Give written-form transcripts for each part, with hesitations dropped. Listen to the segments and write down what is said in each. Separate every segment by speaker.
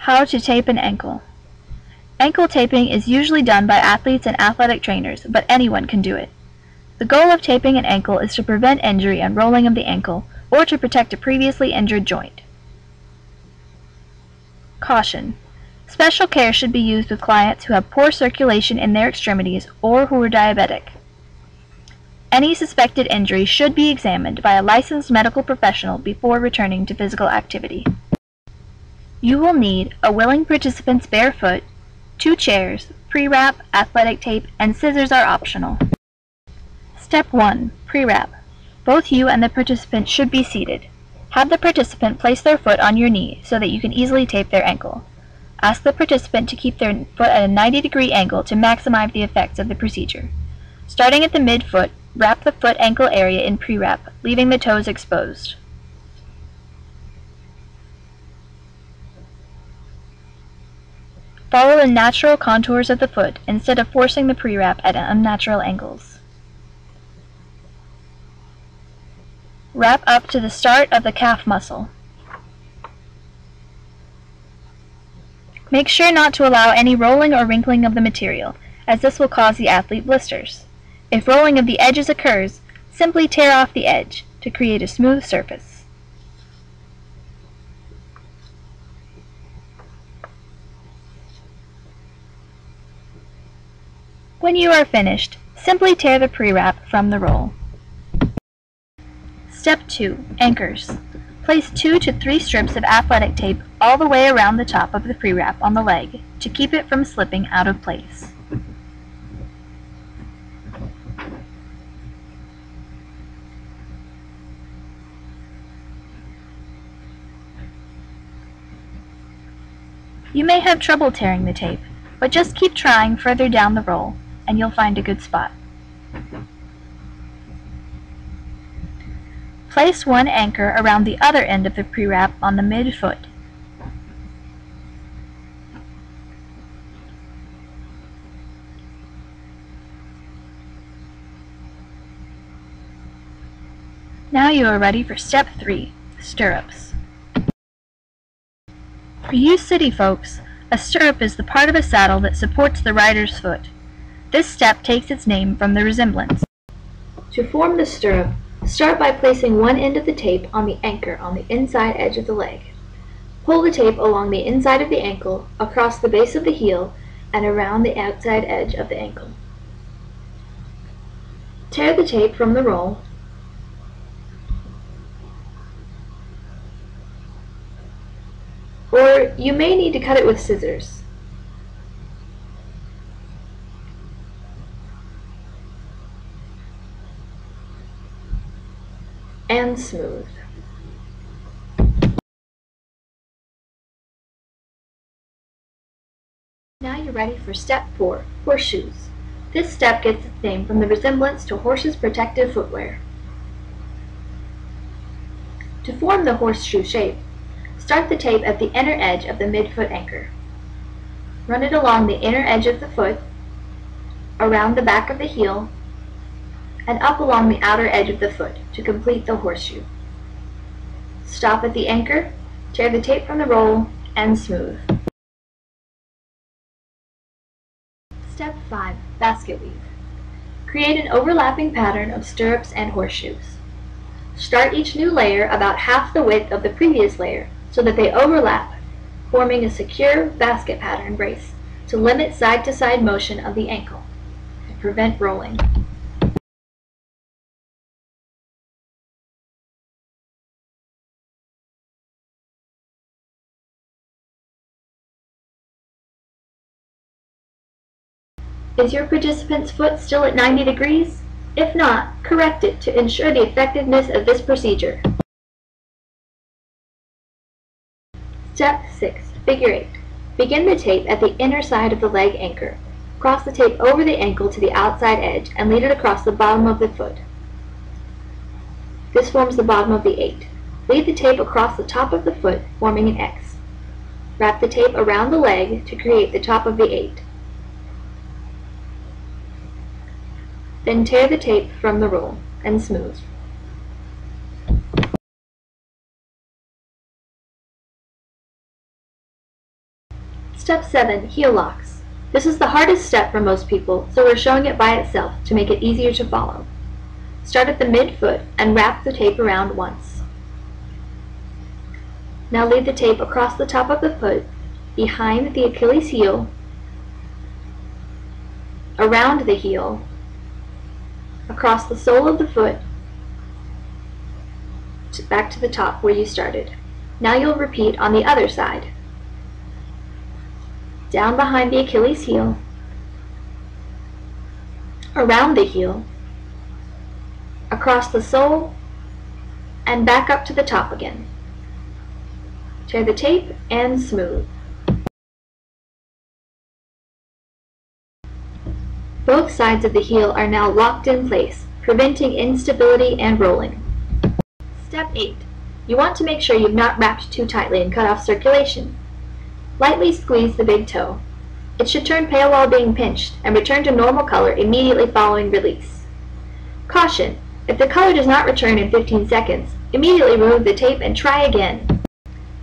Speaker 1: How to tape an ankle. Ankle taping is usually done by athletes and athletic trainers, but anyone can do it. The goal of taping an ankle is to prevent injury and rolling of the ankle, or to protect a previously injured joint. Caution. Special care should be used with clients who have poor circulation in their extremities or who are diabetic. Any suspected injury should be examined by a licensed medical professional before returning to physical activity. You will need a willing participant's bare foot, 2 chairs, pre-wrap, athletic tape, and scissors are optional. Step 1. Pre-wrap. Both you and the participant should be seated. Have the participant place their foot on your knee so that you can easily tape their ankle. Ask the participant to keep their foot at a 90-degree angle to maximize the effects of the procedure. Starting at the mid-foot, wrap the foot-ankle area in pre-wrap, leaving the toes exposed. Follow the natural contours of the foot instead of forcing the pre-wrap at unnatural angles. Wrap up to the start of the calf muscle. Make sure not to allow any rolling or wrinkling of the material, as this will cause the athlete blisters. If rolling of the edges occurs, simply tear off the edge to create a smooth surface. When you are finished, simply tear the pre-wrap from the roll. Step 2. Anchors. Place 2 to 3 strips of athletic tape all the way around the top of the pre-wrap on the leg to keep it from slipping out of place. You may have trouble tearing the tape, but just keep trying further down the roll, and you'll find a good spot. Place one anchor around the other end of the pre-wrap on the mid-foot. Now you are ready for step 3, stirrups. For you city folks, a stirrup is the part of a saddle that supports the rider's foot. This step takes its name from the resemblance. To form the stirrup, start by placing one end of the tape on the anchor on the inside edge of the leg. Pull the tape along the inside of the ankle, across the base of the heel, and around the outside edge of the ankle. Tear the tape from the roll. Or you may need to cut it with scissors. And smooth. Now you're ready for step 4, horseshoes. This step gets its name from the resemblance to horses' protective footwear. To form the horseshoe shape, start the tape at the inner edge of the midfoot anchor. Run it along the inner edge of the foot, around the back of the heel, and up along the outer edge of the foot to complete the horseshoe. Stop at the anchor, tear the tape from the roll, and smooth. Step 5, basket weave. Create an overlapping pattern of stirrups and horseshoes. Start each new layer about half the width of the previous layer so that they overlap, forming a secure basket pattern brace to limit side-to-side motion of the ankle and prevent rolling. Is your participant's foot still at 90 degrees? If not, correct it to ensure the effectiveness of this procedure. Step 6. Figure 8. Begin the tape at the inner side of the leg anchor. Cross the tape over the ankle to the outside edge and lead it across the bottom of the foot. This forms the bottom of the 8. Lead the tape across the top of the foot, forming an X. Wrap the tape around the leg to create the top of the 8. Then tear the tape from the roll and smooth. Step 7. Heel locks. This is the hardest step for most people, so we're showing it by itself to make it easier to follow. Start at the midfoot and wrap the tape around once. Now lead the tape across the top of the foot, behind the Achilles heel, around the heel, across the sole of the foot, back to the top where you started. Now you'll repeat on the other side. Down behind the Achilles heel, around the heel, across the sole, and back up to the top again. Tear the tape and smooth. Both sides of the heel are now locked in place, preventing instability and rolling. Step 8. You want to make sure you've not wrapped too tightly and cut off circulation. Lightly squeeze the big toe. It should turn pale while being pinched and return to normal color immediately following release. Caution! If the color does not return in 15 seconds, immediately remove the tape and try again.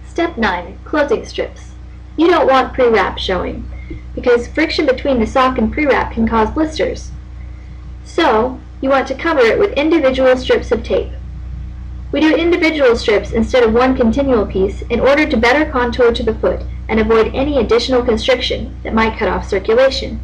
Speaker 1: Step 9. Closing strips. You don't want pre-wrap showing, because friction between the sock and pre-wrap can cause blisters. So, you want to cover it with individual strips of tape. We do individual strips instead of one continual piece in order to better contour to the foot and avoid any additional constriction that might cut off circulation.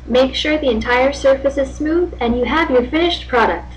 Speaker 1: Make sure the entire surface is smooth and you have your finished product.